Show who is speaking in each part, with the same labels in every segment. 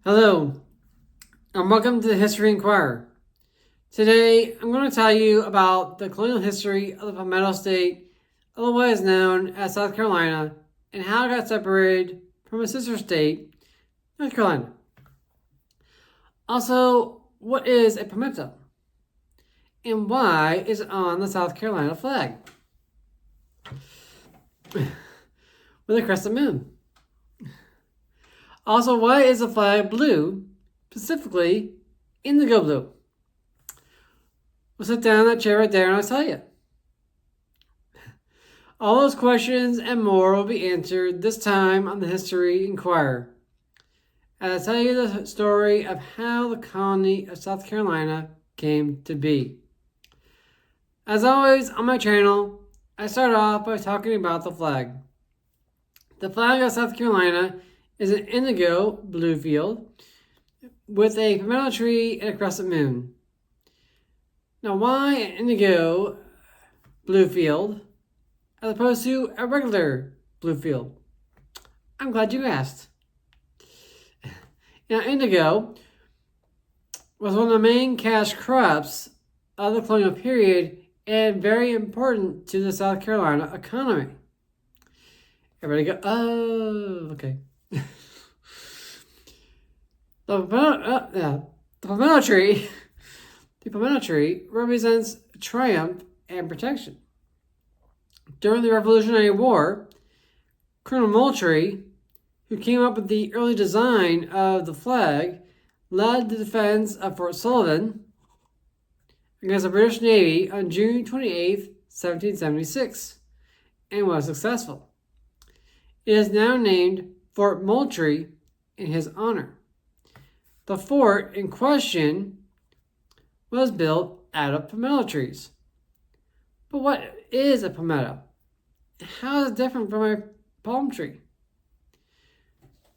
Speaker 1: Hello, and welcome to the History Inquirer. Today, I'm going to tell you about the colonial history of the Palmetto State, otherwise known as South Carolina, and how it got separated from its sister state, North Carolina. Also, what is a palmetto? And why is it on the South Carolina flag? With a crescent moon. Also, why is the flag blue, specifically indigo blue? We'll sit down in that chair right there and I'll tell you. All those questions and more will be answered this time on the History Inquirer. I'll tell you the story of how the colony of South Carolina came to be. As always on my channel, I start off by talking about the flag. The flag of South Carolina is an indigo blue field with a palmetto tree and a crescent moon. Now, why an indigo blue field as opposed to a regular blue field? I'm glad you asked. Now, indigo was one of the main cash crops of the colonial period and very important to the South Carolina economy. Everybody go, oh, okay. The palmetto tree represents triumph and protection. During the Revolutionary War, Colonel Moultrie, who came up with the early design of the flag, led the defense of Fort Sullivan against the British Navy on June 28, 1776, and was successful. It is now named Fort Moultrie in his honor. The fort in question was built out of palmetto trees. But what is a palmetto? How is it different from a palm tree?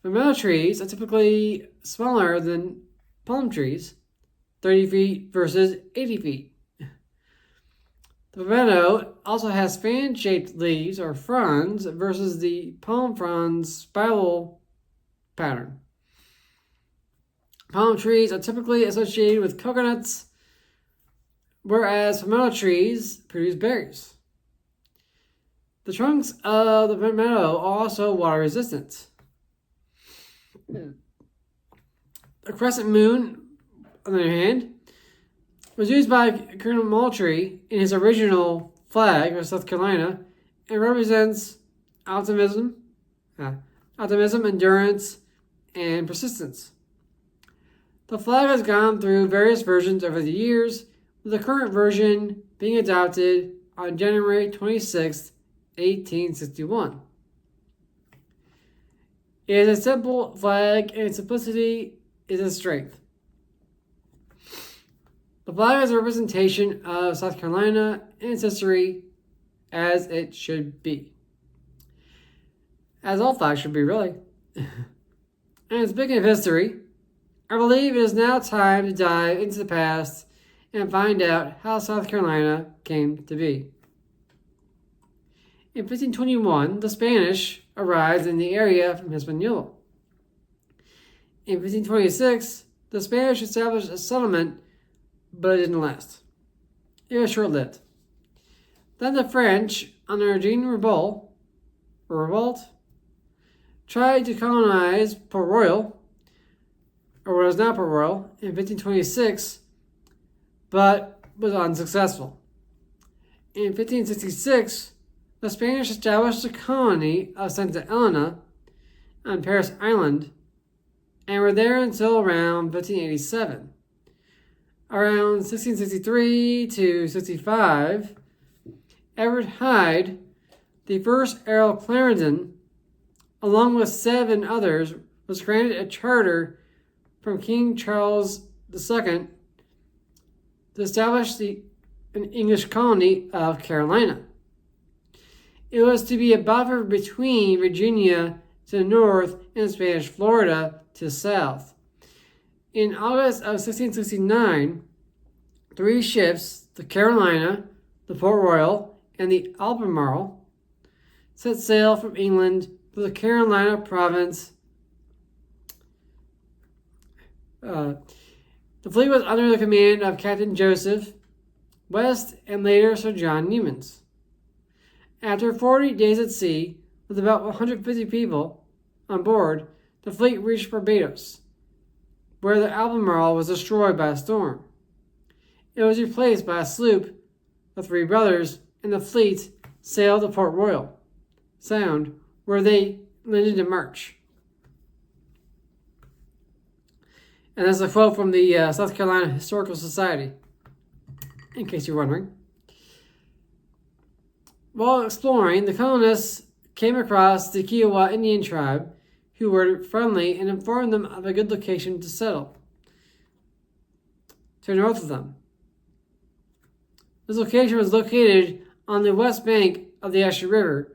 Speaker 1: Palmetto trees are typically smaller than palm trees, 30 feet versus 80 feet. The palmetto also has fan-shaped leaves or fronds versus the palm fronds spiral pattern. Palm trees are typically associated with coconuts, whereas palmetto trees produce berries. The trunks of the palmetto are also water resistant. The crescent moon, on the other hand, was used by Colonel Moultrie in his original flag of South Carolina and represents optimism, endurance, and persistence. The flag has gone through various versions over the years, with the current version being adopted on January 26, 1861. It is a simple flag, and its simplicity is its strength. The flag is a representation of South Carolina and its history, as it should be. As all flags should be, really. And speaking of history, I believe it is now time to dive into the past and find out how South Carolina came to be. In 1521, the Spanish arrived in the area from Hispaniola. In 1526, the Spanish established a settlement, but it didn't last. It was short-lived. Then the French, under Jean Ribault, tried to colonize Port Royal, or what is now Port Royal, in 1526, but was unsuccessful. In 1566, the Spanish established a colony of Santa Elena on Paris Island and were there until around 1587. Around 1663 to 65, Edward Hyde, the first Earl of Clarendon, along with 7 others, was granted a charter from King Charles II to establish an English colony of Carolina. It was to be a buffer between Virginia to the north and Spanish Florida to the south. In August of 1669, 3 ships, the Carolina, the Port Royal, and the Albemarle, set sail from England for the Carolina province The fleet was under the command of Captain Joseph West and later Sir John Newmans. After 40 days at sea, with about 150 people on board, the fleet reached Barbados, where the Albemarle was destroyed by a storm. It was replaced by a sloop, the Three Brothers, and the fleet sailed to Port Royal Sound, where they landed in March. And that's a quote from the South Carolina Historical Society, in case you're wondering. While exploring, the colonists came across the Kiowa Indian tribe, who were friendly and informed them of a good location to settle to the north of them. This location was located on the west bank of the Ashley River,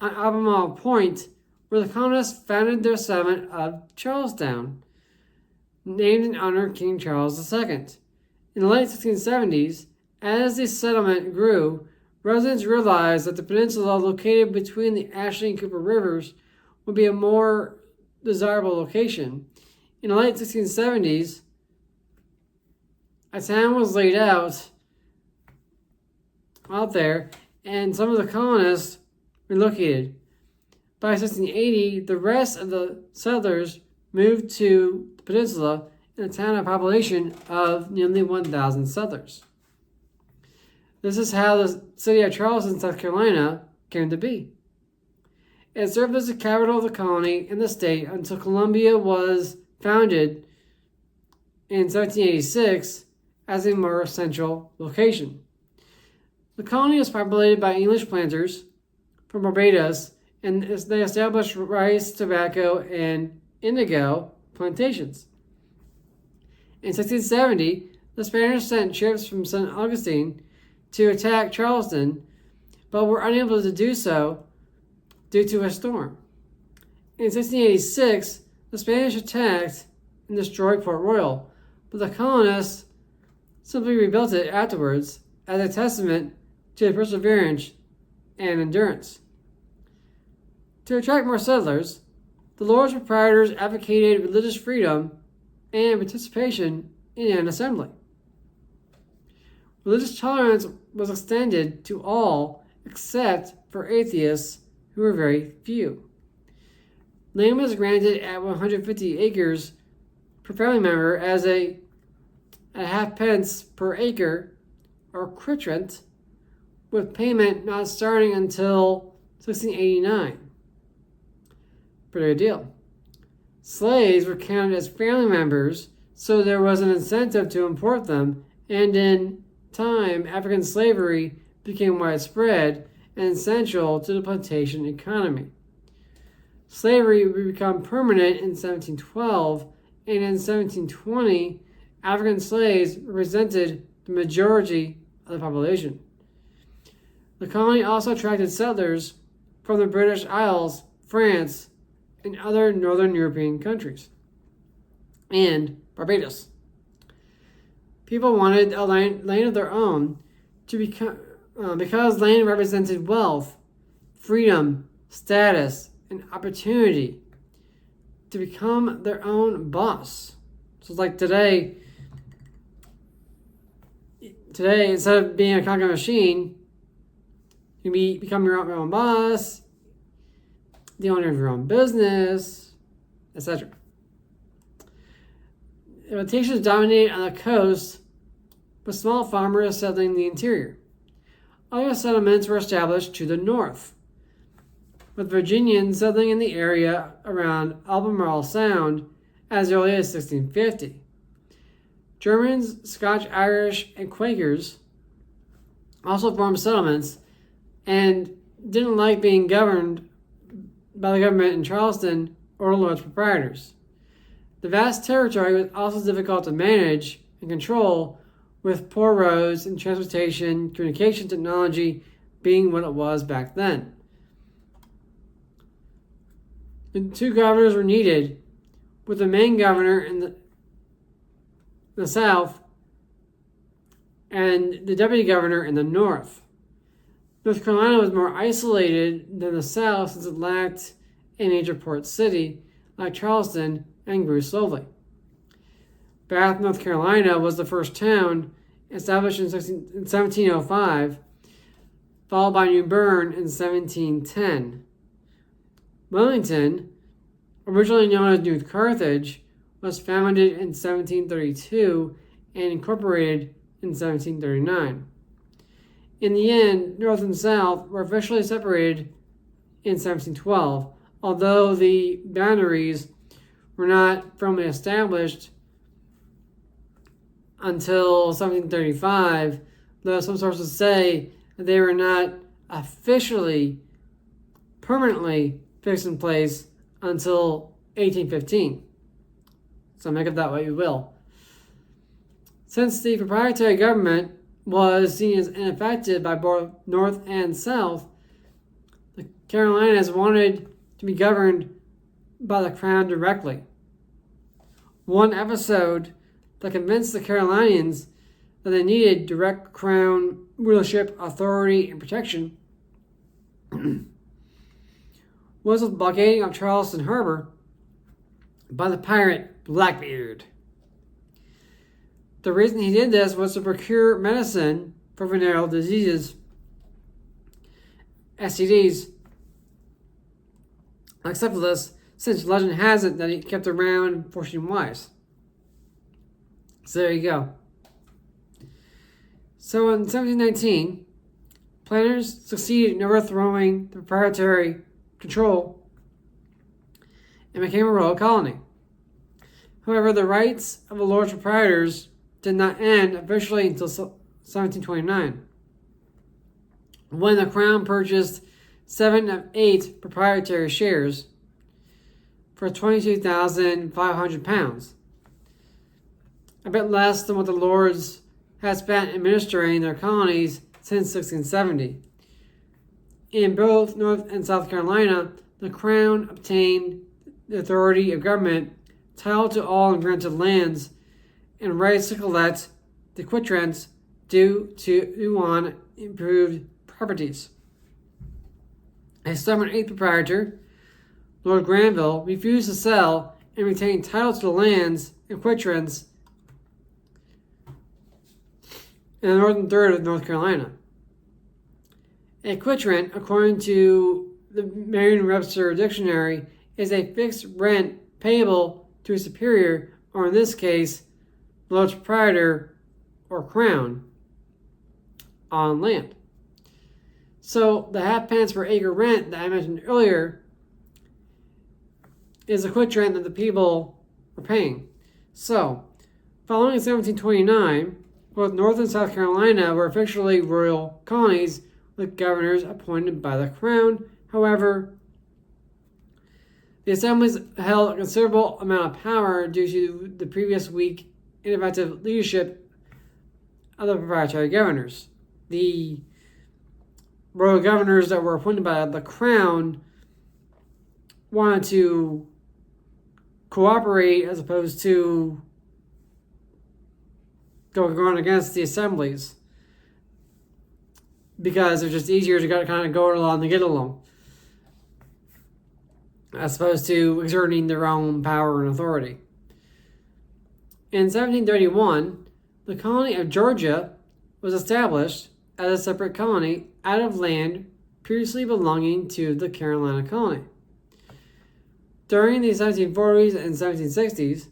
Speaker 1: on Albemarle Point, where the colonists founded their settlement of Charlestown, named in honor of King Charles II. In the late 1670s, as the settlement grew, residents realized that the peninsula located between the Ashley and Cooper Rivers would be a more desirable location. In the late 1670s, a town was laid out there, and some of the colonists relocated. By 1680, the rest of the settlers moved to the peninsula in a town of population of nearly 1,000 settlers. This is how the city of Charleston, South Carolina, came to be. It served as the capital of the colony and the state until Columbia was founded in 1786 as a more central location. The colony was populated by English planters from Barbados, and they established rice, tobacco, and indigo plantations. In 1670, the Spanish sent ships from St. Augustine to attack Charleston, but were unable to do so due to a storm. In 1686, the Spanish attacked and destroyed Port Royal, but the colonists simply rebuilt it afterwards as a testament to their perseverance and endurance. To attract more settlers, the Lords Proprietors advocated religious freedom and participation in an assembly. Religious tolerance was extended to all except for atheists, who were very few. Land was granted at 150 acres per family member as a halfpence per acre, or quitrent, with payment not starting until 1689. Pretty good deal. Slaves were counted as family members, so there was an incentive to import them, and in time, African slavery became widespread and essential to the plantation economy. Slavery would become permanent in 1712, and in 1720, African slaves represented the majority of the population. The colony also attracted settlers from the British Isles, France, and other northern European countries, and Barbados. People wanted a land of their own to become, because land represented wealth, freedom, status, and opportunity to become their own boss. So it's like today, instead of being a conquering machine, you can become your own boss, the owner of your own business, etc. Plantations dominated on the coast, with small farmers settling the interior. Other settlements were established to the north, with Virginians settling in the area around Albemarle Sound as early as 1650. Germans, Scotch-Irish, and Quakers also formed settlements and didn't like being governed by the government in Charleston or the Lords Proprietors. The vast territory was also difficult to manage and control, with poor roads and transportation, communication technology being what it was back then. The two governors were needed, with the main governor in the south and the deputy governor in the north. North Carolina was more isolated than the south since it lacked a major port city like Charleston and grew slowly. Bath, North Carolina was the first town established in 1705, followed by New Bern in 1710. Wellington, originally known as New Carthage, was founded in 1732 and incorporated in 1739. In the end, North and South were officially separated in 1712, although the boundaries were not firmly established until 1735, though some sources say that they were not officially, permanently fixed in place until 1815. So make of that what you will. Since the proprietary government was seen as ineffective by both North and South, the Carolinas wanted to be governed by the Crown directly. One episode that convinced the Carolinians that they needed direct Crown rulership, authority, and protection was the blockading of Charleston Harbor by the pirate Blackbeard. The reason he did this was to procure medicine for venereal diseases, STDs, like syphilis, since legend has it that he kept around 14 wives. So there you go. So in 1719, planners succeeded in overthrowing the proprietary control and became a royal colony. However, the rights of the Lords Proprietors did not end officially until 1729, when the Crown purchased 7 of 8 proprietary shares for £22,500, a bit less than what the Lords had spent administering their colonies since 1670. In both North and South Carolina, the Crown obtained the authority of government, title to all granted lands, and rights to collect the quitrents due on improved properties. A stubborn 8th proprietor, Lord Granville, refused to sell and retained title to the lands and quitrents in the northern third of North Carolina. A quitrent, according to the Merriam-Webster Dictionary, is a fixed rent payable to a superior, or in this case, Lord's proprietor or crown, on land. So the halfpence per acre rent that I mentioned earlier is a quitrent that the people were paying. So, following 1729, both North and South Carolina were officially royal colonies with governors appointed by the Crown. However, the assemblies held a considerable amount of power due to the previous weak, ineffective leadership of the proprietary governors. The royal governors that were appointed by the Crown wanted to cooperate as opposed to going against the assemblies, because it's just easier to kind of go along to get along, as opposed to exerting their own power and authority. In 1731, the colony of Georgia was established as a separate colony out of land previously belonging to the Carolina colony. During the 1740s and 1760s,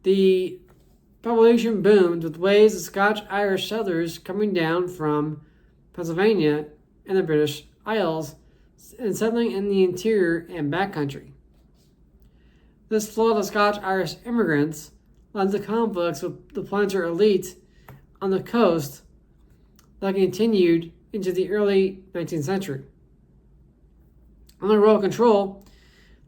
Speaker 1: the population boomed with waves of Scotch-Irish settlers coming down from Pennsylvania and the British Isles and settling in the interior and backcountry. This flood of Scotch-Irish immigrants led to conflicts with the planter elite on the coast that continued into the early 19th century. Under royal control,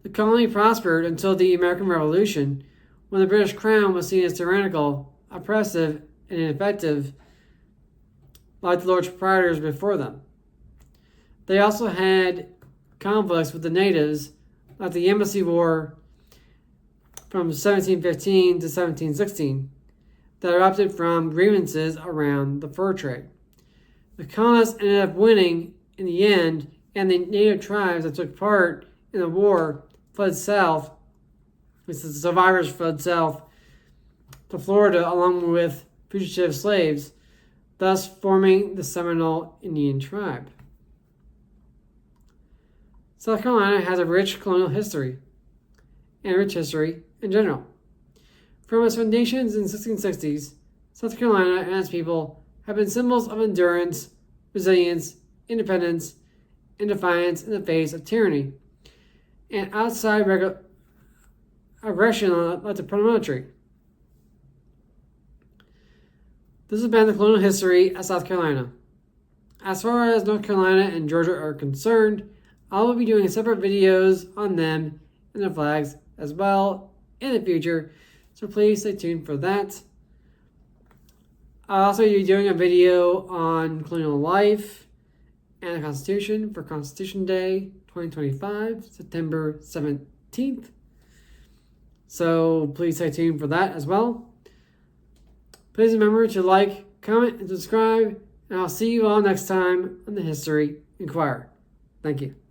Speaker 1: the colony prospered until the American Revolution, when the British Crown was seen as tyrannical, oppressive, and ineffective, like the Lords Proprietors before them. They also had conflicts with the natives, like the Embassy War from 1715 to 1716, that erupted from grievances around the fur trade. The colonists ended up winning in the end, and the native tribes that took part in the war fled south The survivors fled south to Florida along with fugitive slaves, thus forming the Seminole Indian tribe. South Carolina has a rich colonial history and rich history in general. From its foundations in the 1660s, South Carolina and its people have been symbols of endurance, resilience, independence, and defiance in the face of tyranny and outside aggression like the paramilitary. This has been the colonial history of South Carolina. As far as North Carolina and Georgia are concerned, I will be doing separate videos on them and their flags as well in the future, so please stay tuned for that. I'll also be doing a video on colonial life and the Constitution for Constitution Day 2025, September 17th. So please stay tuned for that as well. Please remember to like, comment, and subscribe, and I'll see you all next time on the History Inquirer. Thank you.